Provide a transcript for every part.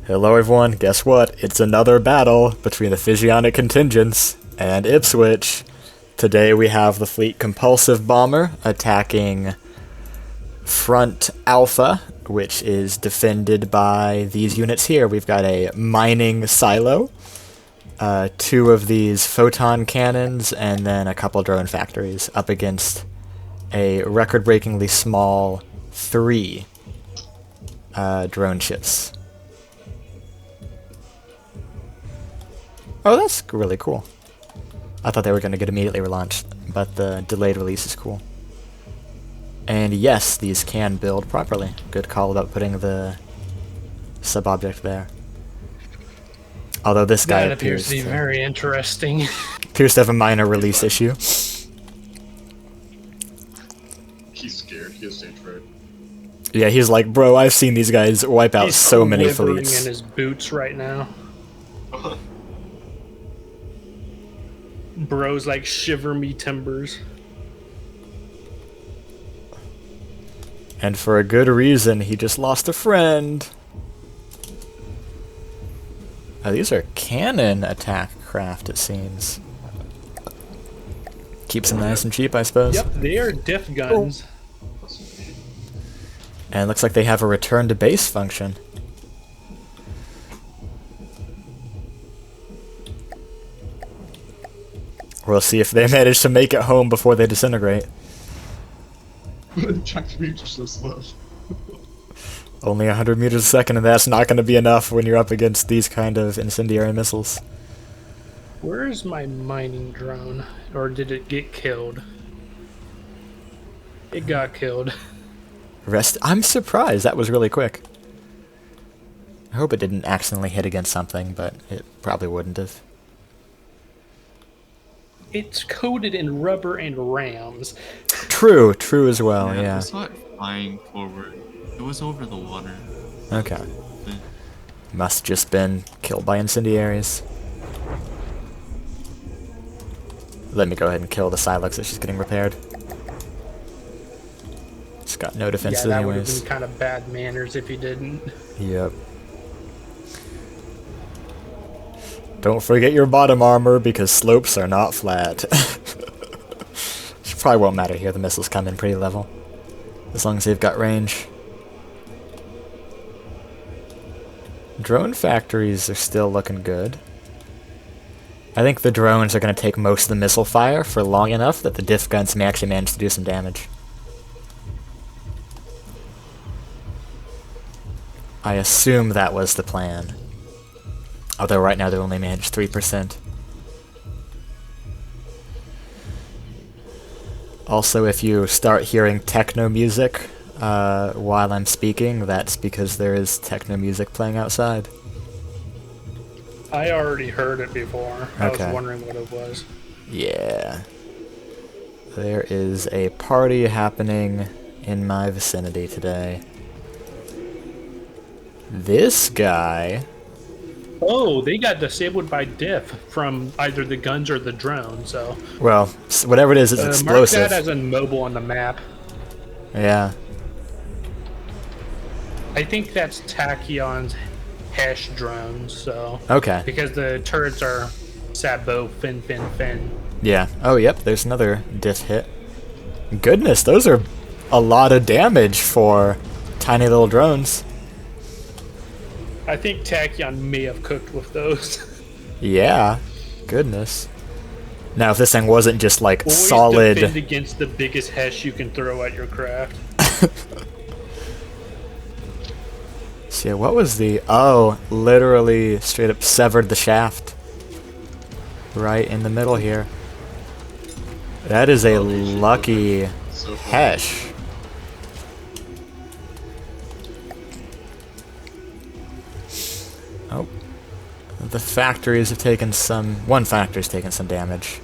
Hello everyone, guess what? It's another battle between the Fissionistic Contingence and Ipswich. Today we have the fleet Compulsive Bomber attacking Front Alpha, which is defended by these units here. We've got a mining silo, two of these photon cannons, and then a couple drone factories up against a record-breakingly small 3 drone ships. Oh, that's really cool. I thought they were going to get immediately relaunched, but the delayed release is cool. And yes, these can build properly. Good call about putting the sub-object there. Although this guy appears to be very interesting. Appears to have a minor release issue. He's scared. He has stage fright. Yeah, he's like, bro, I've seen these guys wipe out so many fleets. He's in his boots right now. Bro's like, shiver me timbers. And for a good reason, he just lost a friend. Oh, these are cannon attack craft, it seems. Keeps them nice and cheap, I suppose. Yep, they are diff guns. And it looks like they have a return to base function. We'll see if they manage to make it home before they disintegrate. Jack Reach is so slow. Only 100 meters a second, and that's not going to be enough when you're up against these kind of incendiary missiles. Where is my mining drone? Or did it get killed? It got killed. I'm surprised. That was really quick. I hope it didn't accidentally hit against something, but it probably wouldn't have. It's coated in rubber and rams. True as well, yeah. I saw it flying forward. It was over the water. Okay. Must just been killed by incendiaries. Let me go ahead and kill the Silex that's just getting repaired. It's got no defenses yeah, that anyways. would have been kind of bad manners if you didn't. Yep. Don't forget your bottom armor, because slopes are not flat. Probably won't matter here, the missiles come in pretty level. As long as they've got range. Drone factories are still looking good. I think the drones are going to take most of the missile fire for long enough that the diff guns may actually manage to do some damage. I assume that was the plan. Although right now they only manage 3%. Also, if you start hearing techno music while I'm speaking, that's because there is techno music playing outside. I already heard it before. I Okay. was wondering what it was. Yeah. There is a party happening in my vicinity today. This guy... Oh, they got disabled by diff from either the guns or the drone, so... Well, whatever it is, it's explosive. Mark that as mobile on the map. Yeah. I think that's Tachyon's Hesh drones, so... Okay. Because the turrets are Sabo, fin. Yeah. Oh, yep, there's another diff hit. Goodness, those are a lot of damage for tiny little drones. I think Tachyon may have cooked with those. Yeah. Goodness. Now, if this thing wasn't just like Always solid... defend against the biggest Hesh you can throw at your craft. So yeah, what was the... Oh, literally straight up severed the shaft. Right in the middle here. That is a lucky Hesh. Oh. The factories have taken some... One factory's taken some damage.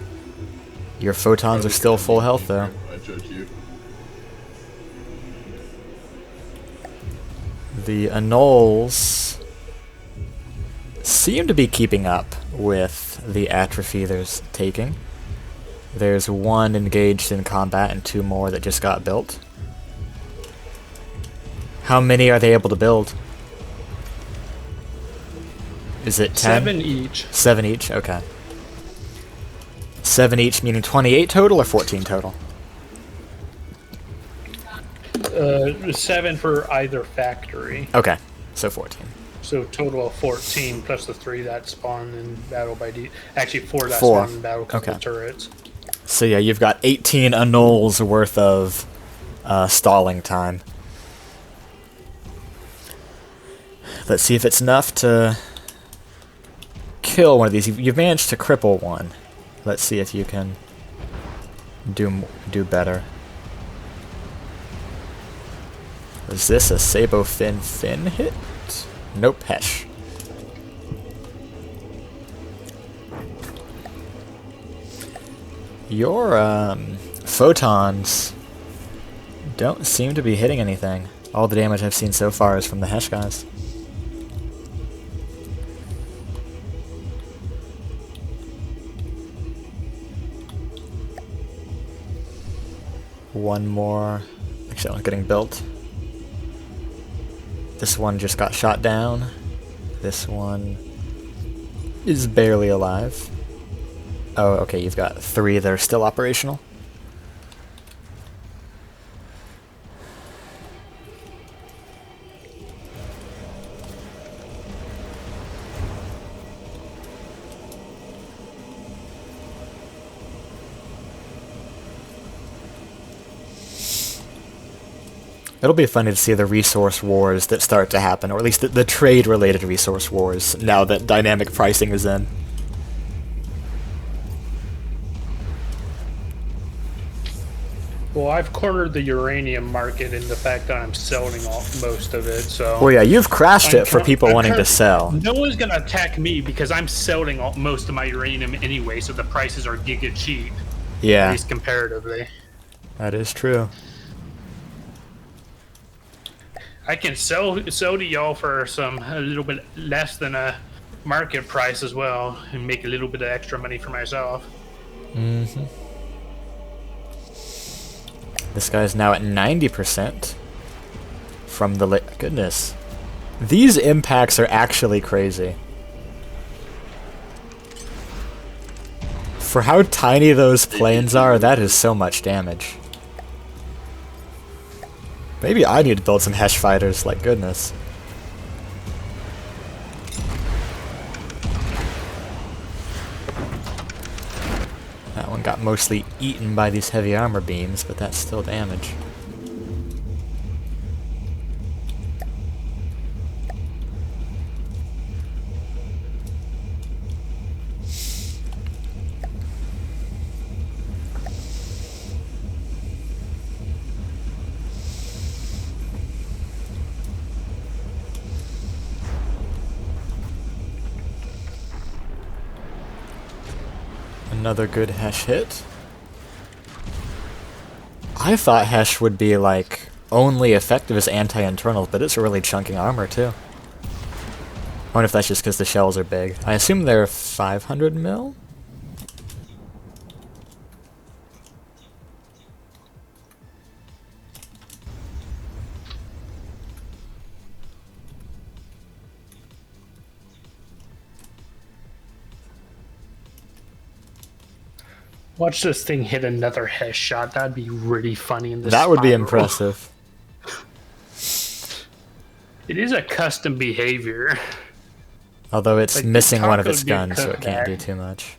Your photons are still full health, though. I judge you. The Anoles seem to be keeping up with the atrophy they're taking. There's one engaged in combat and 2 more that just got built. How many are they able to build? Is it 10? 7 each. 7 each, okay. 7 each meaning 28 total or 14 total? 7 for either factory. Okay, so 14. So total of 14 plus the 3 that spawn in battle by actually 4 that 4. spawn in battle because Okay. of the turrets. So yeah, you've got 18 annuls worth of stalling time. Let's see if it's enough to kill one of these. You've managed to cripple one. Let's see if you can do better. Is this a Sabo Fin hit? Nope, Hesh. Your photons don't seem to be hitting anything. All the damage I've seen so far is from the Hesh guys. One more. Actually, that one's getting built. This one just got shot down. This one is barely alive. Oh, okay, you've got 3 that are still operational. It'll be funny to see the resource wars that start to happen, or at least the trade-related resource wars, now that dynamic pricing is in. Well, I've cornered the uranium market in the fact that I'm selling most of it, so... Well, yeah, you've crashed it for I'm people wanting to current- sell. No one's going to attack me because I'm selling most of my uranium anyway, so the prices are giga cheap, at Yeah, least comparatively. that is true. I can sell to y'all for a little bit less than a market price as well, and make a little bit of extra money for myself. Mm-hmm. This guy's now at 90% from the goodness. These impacts are actually crazy. For how tiny those planes are, that is so much damage. Maybe I need to build some Hesh fighters, like goodness. That one got mostly eaten by these heavy armor beams, but that's still damage. Another good Hesh hit. I thought Hesh would be like only effective as anti-internals, but it's really chunking armor too. I wonder if that's just because the shells are big. I assume they're 500 mil? Watch this thing hit another Hesh shot. That'd be really funny in this. That would be spiral. impressive. It is a custom behavior. Although it's Like, the missing one of taco its did guns, so cook it can't do that. too much.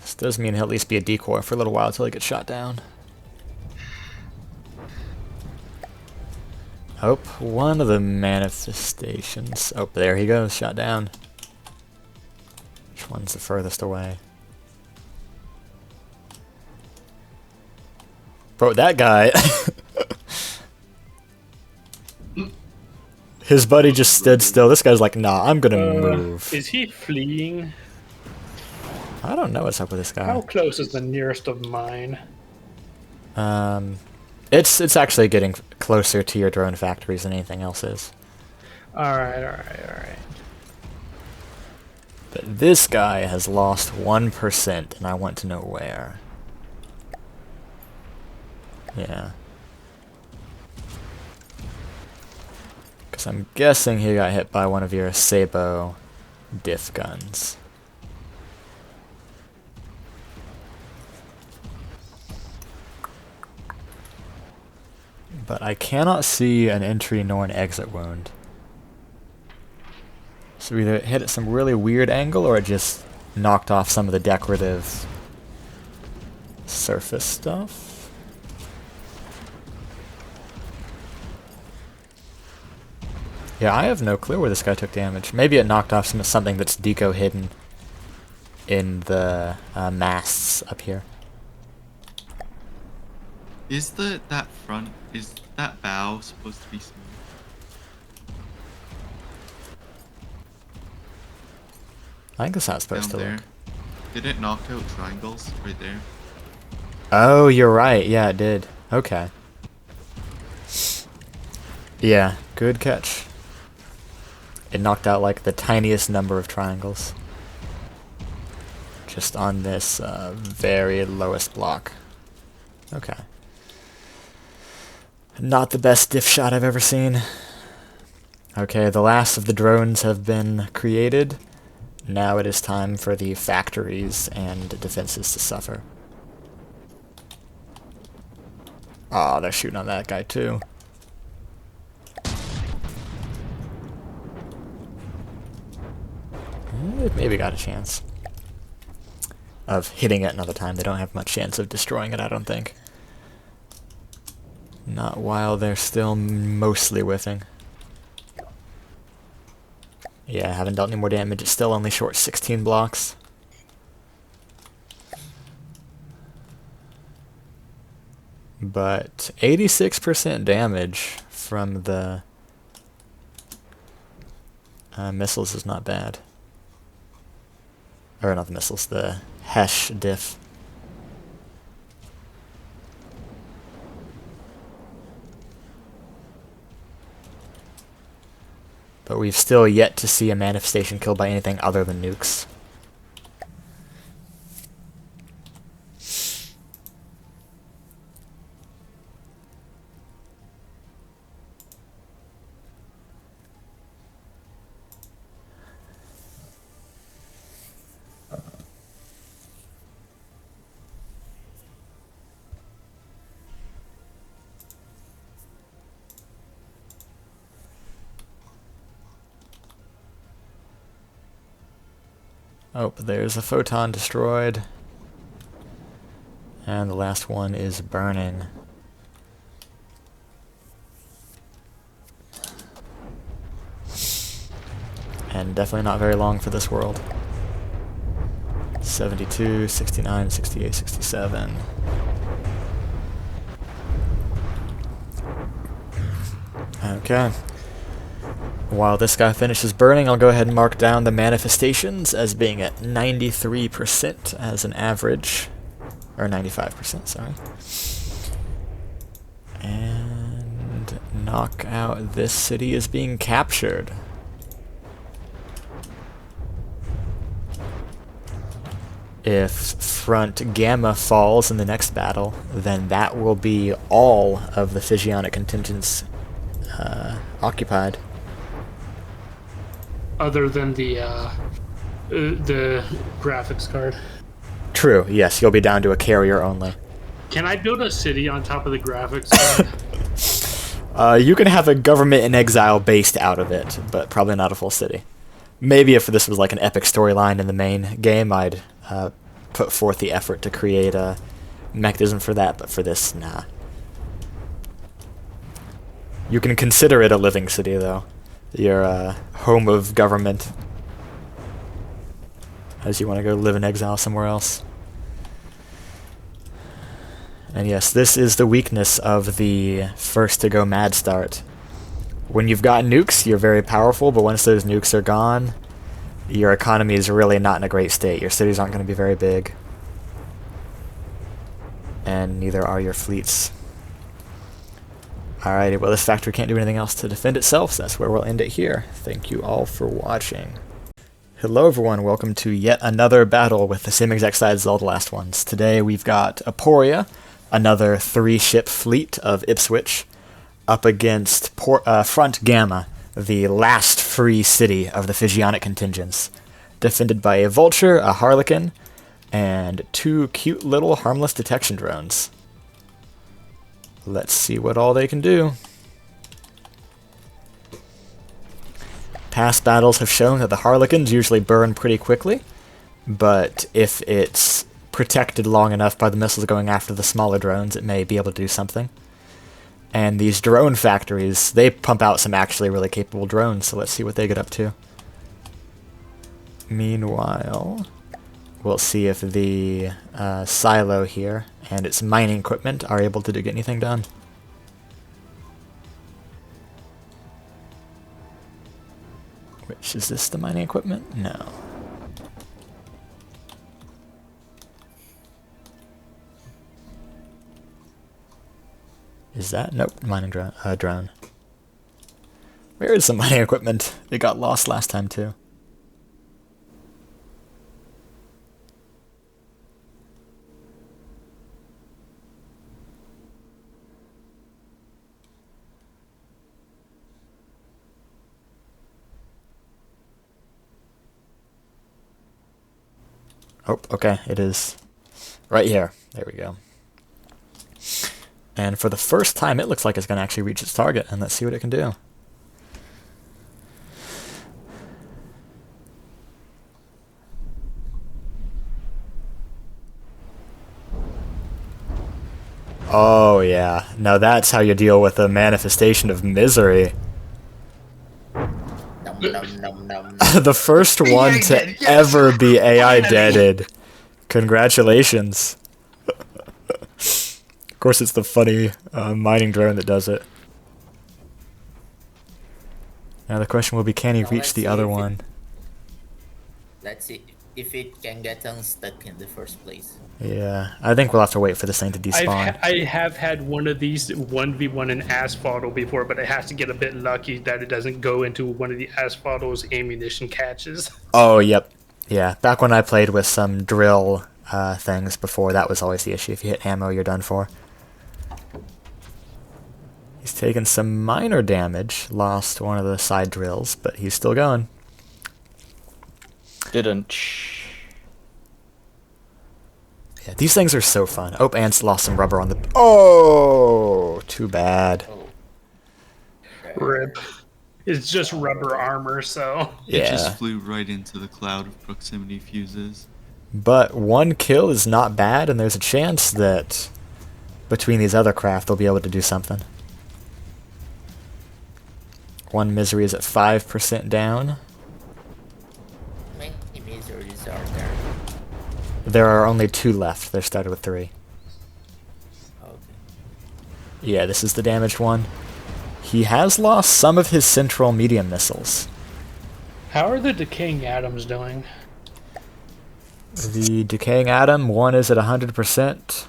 This does mean he'll at least be a decoy for a little while until he gets shot down. Oh, one of the manifestations. Oh, there he goes, shot down. Which one's the furthest away? Bro, that guy... His buddy just stood still. This guy's like, nah, I'm gonna move. Is he fleeing? I don't know what's up with this How guy. close is the nearest of mine? It's actually getting closer to your drone factories than anything else is. Alright. But this guy has lost 1%, and I want to know where. Yeah. Because I'm guessing he got hit by one of your Sabo diff guns. But I cannot see an entry nor an exit wound. So either it hit at some really weird angle or it just knocked off some of the decorative surface stuff. Yeah, I have no clue where this guy took damage. Maybe it knocked off something that's deco hidden in the masts up here. Is that bow supposed to be smooth? I think that's how it's supposed Down to there. look. Did it knock out triangles right there? Oh, you're right. Yeah, it did. Okay. Yeah, good catch. It knocked out like the tiniest number of triangles. Just on this very lowest block. Okay. Not the best diff shot I've ever seen. Okay, the last of the drones have been created. Now it is time for the factories and defenses to suffer. Aw, they're shooting on that guy too. It maybe got a chance of hitting it another time. They don't have much chance of destroying it, I don't think. Not while they're still mostly whiffing. Yeah, haven't dealt any more damage. It's still only short 16 blocks. But 86% damage from the missiles is not bad. Or not the missiles, the Hesh diff. But we've still yet to see a manifestation killed by anything other than nukes. Oh, there's a photon destroyed. And the last one is burning. And definitely not very long for this world. 72, 69, 68, 67. Okay. While this guy finishes burning, I'll go ahead and mark down the manifestations as being at 93% as an average. Or 95%, sorry. And knock out this city is being captured. If Front Gamma falls in the next battle, then that will be all of the Fissionistic contingents occupied. Other than the graphics card. True, yes, you'll be down to a carrier only. Can I build a city on top of the graphics card? You can have a government in exile based out of it, but probably not a full city. Maybe if this was like an epic storyline in the main game, I'd put forth the effort to create a mechanism for that, but for this, nah. You can consider it a living city, though. Your home of government, as you want to go live in exile somewhere else. And yes, this is the weakness of the first to go mad start. When you've got nukes, you're very powerful, but once those nukes are gone, your economy is really not in a great state. Your cities aren't going to be very big. And neither are your fleets. Alrighty, well this factory can't do anything else to defend itself, so that's where we'll end it here. Thank you all for watching. Hello everyone, welcome to yet another battle with the same exact size as all the last ones. Today we've got Aporia another 3-ship fleet of Ipswich up against Front Gamma, the last free city of the Fissionic Contingence, defended by a Vulture, a Harlequin, and 2 cute little harmless detection drones. Let's see what all they can do. Past battles have shown that the Harlequins usually burn pretty quickly, but if it's protected long enough by the missiles going after the smaller drones, it may be able to do something. And these drone factories, they pump out some actually really capable drones, so let's see what they get up to. Meanwhile, we'll see if the silo here and its mining equipment are able to get anything done. Which, is this the mining equipment? No. Is that? Nope, mining drone. Where is the mining equipment? It got lost last time too. Oh, okay, it is right here. There we go. And for the first time, it looks like it's going to actually reach its target, and let's see what it can do. Oh, yeah. Now that's how you deal with a manifestation of misery. The first one to ever be AI deaded. Congratulations. Of course, it's the funny mining drone that does it. Now the question will be, can he reach the other one? Let's see if it can get unstuck in the first place. Yeah, I think we'll have to wait for this thing to despawn. I have had one of these 1v1 in Asphalto before, but it has to get a bit lucky that it doesn't go into one of the Asphalto's ammunition catches. Oh, yep. Yeah, back when I played with some drill things before, that was always the issue. If you hit ammo, you're done for. He's taken some minor damage, lost one of the side drills, but he's still going. Didn't. Yeah, these things are so fun. Oh, and lost some rubber on the... Oh, too bad. Rip. It's just rubber armor, so... Yeah. It just flew right into the cloud of proximity fuses. But 1 kill is not bad, and there's a chance that between these other craft they'll be able to do something. 1 misery is at 5% down. How many miseries are there? There are only 2 left. They started with 3. Okay. Yeah, this is the damaged one. He has lost some of his central medium missiles. How are the decaying atoms doing? The decaying atom, one is at 100%.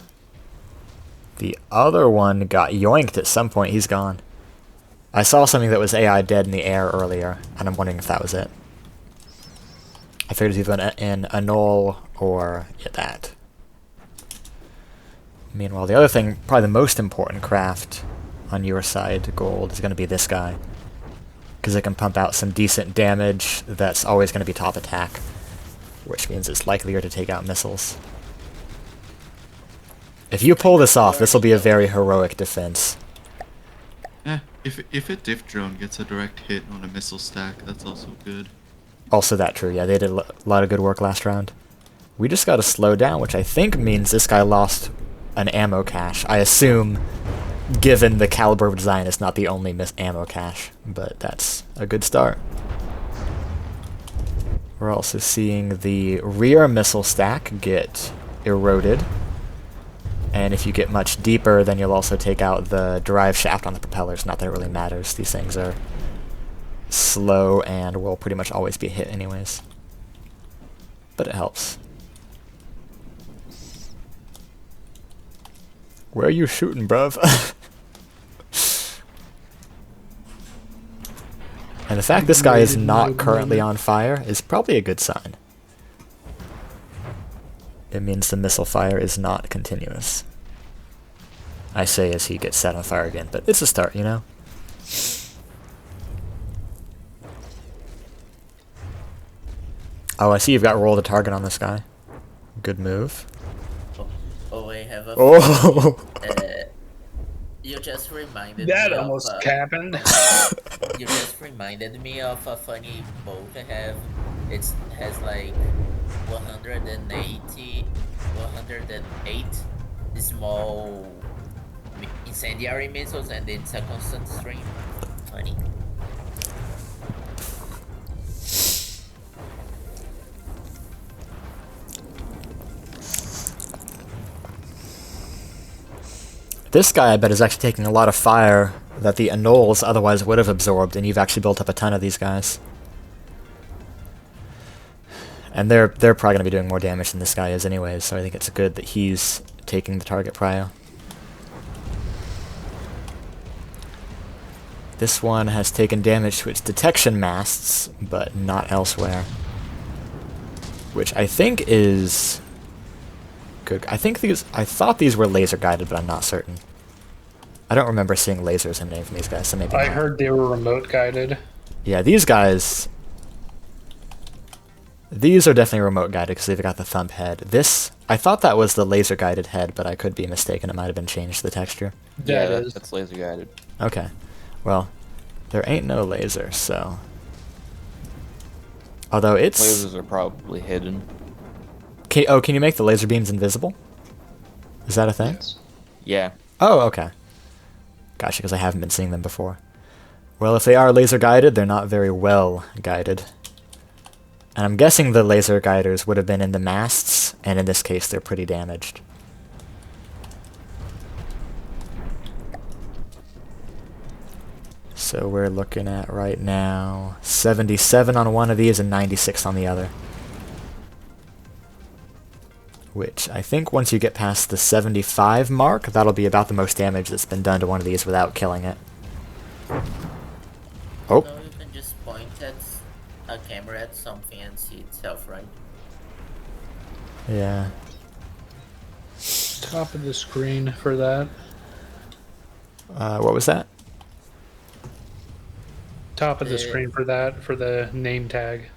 The other one got yoinked at some point. He's gone. I saw something that was AI dead in the air earlier, and I'm wondering if that was it. I figured it was either in annul or that. Meanwhile, the other thing, probably the most important craft on your side, gold, is going to be this guy. Because it can pump out some decent damage that's always going to be top attack, which means it's likelier to take out missiles. If you pull this off, this will be a very heroic defense. If a diff drone gets a direct hit on a missile stack, that's also good. Also that true, yeah, they did a lot of good work last round. We just got to slow down, which I think means this guy lost an ammo cache. I assume, given the caliber of design, it's not the only ammo cache, but that's a good start. We're also seeing the rear missile stack get eroded. And if you get much deeper, then you'll also take out the drive shaft on the propellers. Not that it really matters. These things are slow and will pretty much always be hit anyways. But it helps. Where are you shooting, bruv? And the fact this guy is not currently on fire is probably a good sign. It means the missile fire is not continuous. I say as he gets set on fire again, but it's a start, you know? Oh, I see you've got roll the target on this guy. Good move. Oh, I have a. Oh! You just reminded That me almost of. happened. You just reminded me of a funny boat I have. It has like 108 small incendiary missiles, and it's a constant stream. Funny. This guy, I bet, is actually taking a lot of fire that the anoles otherwise would have absorbed, and you've actually built up a ton of these guys. And they're probably going to be doing more damage than this guy is anyways, so I think it's good that he's taking the target prio. This one has taken damage to its detection masts, but not elsewhere. Which I think is good. I thought these were laser guided, but I'm not certain. I don't remember seeing lasers emanating from these guys, so maybe I not. heard they were remote guided. Yeah, these guys... These are definitely remote guided because they've got the thump head. This, I thought that was the laser guided head, but I could be mistaken. It might have been changed to the texture. That's laser guided. Okay. Well, there ain't no laser, so... Although it's... Lasers are probably hidden. Can you make the laser beams invisible? Is that a thing? Yes. Yeah. Oh, okay. Gotcha, because I haven't been seeing them before. Well, if they are laser guided, they're not very well guided. And I'm guessing the laser guiders would have been in the masts, and in this case they're pretty damaged. So we're looking at right now 77 on one of these and 96 on the other. Which I think once you get past the 75 mark, that'll be about the most damage that's been done to one of these without killing it. Oh. No, you can just point at a camera at something and see itself, right? Yeah. Top of the screen for that. What was that? Top of the screen for that, for the name tag.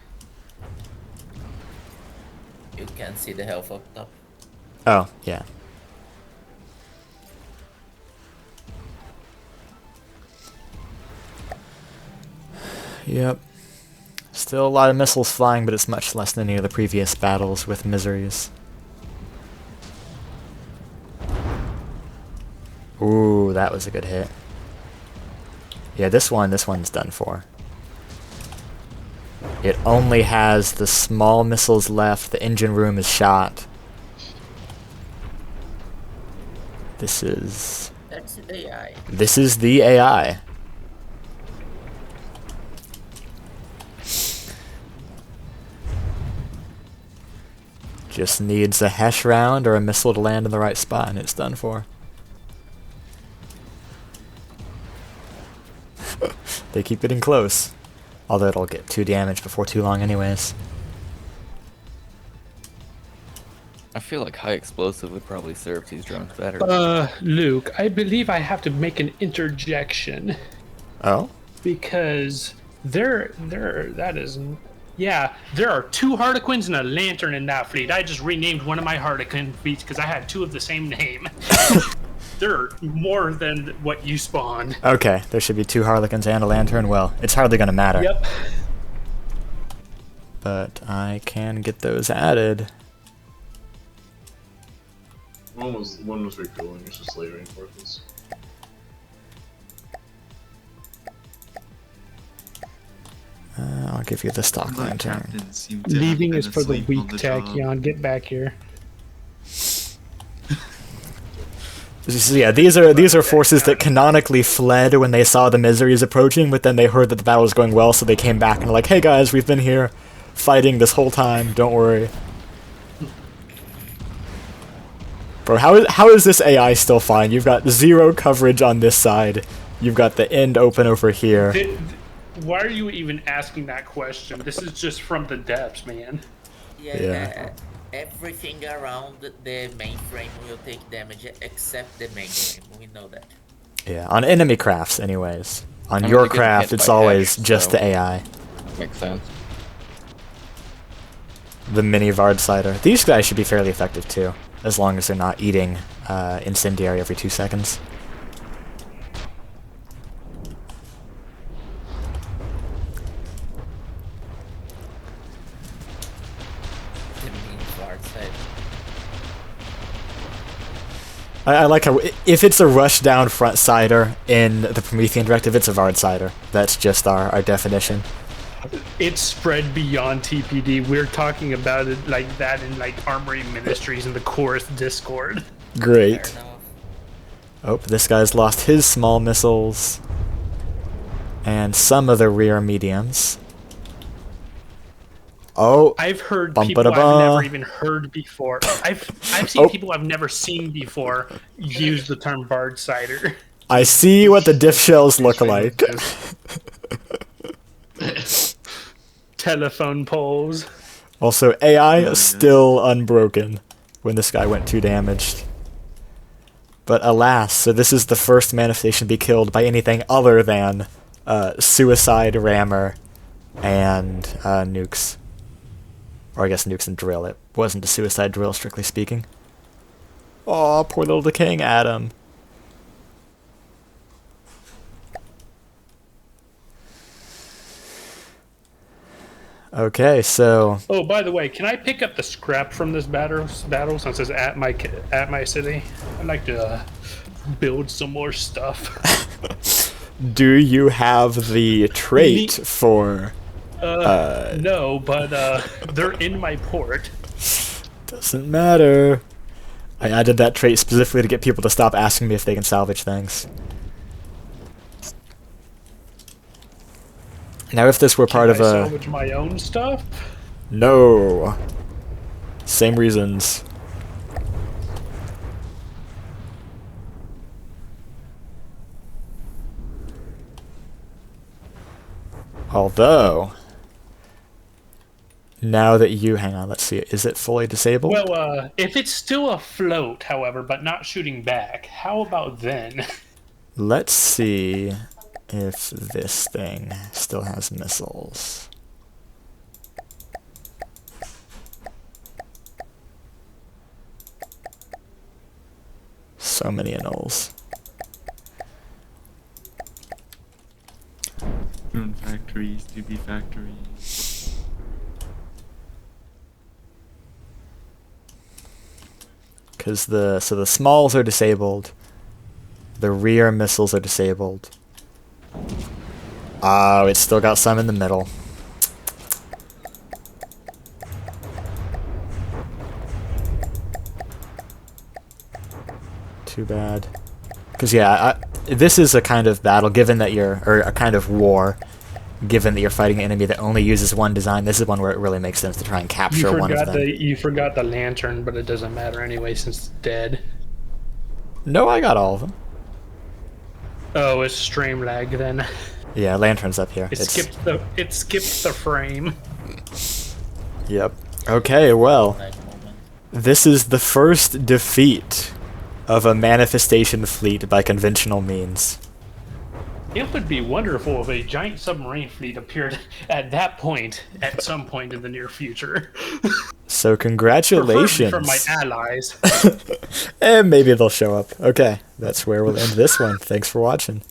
You can see the health up top. Oh, yeah. Yep. Still a lot of missiles flying, but it's much less than any of the previous battles with miseries. Ooh, that was a good hit. Yeah, this one's done for. It only has the small missiles left, the engine room is shot. That's the AI. This is the AI. Just needs a Hesh round or a missile to land in the right spot, and it's done for. They keep getting close. Although it'll get 2 damage before too long anyways. I feel like high explosive would probably serve these drones better. Luke, I believe I have to make an interjection Oh? because there are 2 Harlequins and a Lantern in that fleet. I just renamed one of my Harlequin fleets because I had 2 of the same name. There are more than what you spawned. Okay, there should be 2 Harlequins and a Lantern. Well, it's hardly gonna matter. Yep. But I can get those added. One was refueling, it's just later reinforcements. I'll give you the stock That lantern. captain seemed to have Leaving been is for the asleep weak on the job. Tachyon. Get back here. So yeah, these are forces that canonically fled when they saw the miseries approaching, but then they heard that the battle was going well, so they came back and were like, hey guys, we've been here fighting this whole time, don't worry. Bro, how is this AI still fine? You've got 0 coverage on this side. You've got the end open over here. Why are you even asking that question? This is just from the depths, man. Yeah. Yeah. Everything around the mainframe will take damage except the mainframe. We know that. Yeah, on enemy crafts, anyways. On I mean, your they're getting craft, hit it's by always hex, just so- the AI. Makes sense. The mini Vardsider. These guys should be fairly effective too, as long as they're not eating incendiary every 2 seconds. The mean far side. I like how if it's a rush down front sider in the Promethean directive, it's a Vardsider. That's just our definition. It's spread beyond TPD. We're talking about it like that in like Armory Ministries in the Chorus Discord. Great. Fair enough. Oh, this guy's lost his small missiles. And some of the rear mediums. Oh, I've heard Bum people ba da I've ba. never even heard before. I've seen Oh. people I've never seen before use the term Bard Cider. I see what the diff shells look like. Telephone poles. Also, AI yeah. still unbroken when this guy went 2 damaged. But alas, so this is the first manifestation to be killed by anything other than suicide rammer and nukes. Or I guess nukes and drill. It wasn't a suicide drill, strictly speaking. Aw, poor little decaying atom. Okay, so Oh, by the way, can I pick up the scrap from this battle since it's at my city? I'd like to build some more stuff. do you have the trait for... No, but they're in my port. Doesn't matter. I added that trait specifically to get people to stop asking me if they can salvage things. Now if this were part of Can I a... salvage my own stuff? No. Same reasons. Although, now that you... Hang on, let's see. Is it fully disabled? Well, if it's still afloat, however, but not shooting back, how about then? Let's see if this thing still has missiles. So many annuls. Drone factories, TP factories. Because the smalls are disabled. The rear missiles are disabled. Oh, it's still got some in the middle. Too bad. Because yeah, this is a kind of battle, given that or a kind of war, given that you're fighting an enemy that only uses one design. This is one where it really makes sense to try and capture one of them. You forgot the lantern, but it doesn't matter anyway since it's dead. No, I got all of them. Oh, it's stream lag then. Yeah, lantern's up here. It skipped the frame. Yep. Okay, well, Nice moment. this is the first defeat of a manifestation fleet by conventional means. It would be wonderful if a giant submarine fleet appeared at that point, at some point in the near future. So Preferably congratulations. from my allies. And maybe they'll show up. Okay, that's where we'll end this one. Thanks for watching.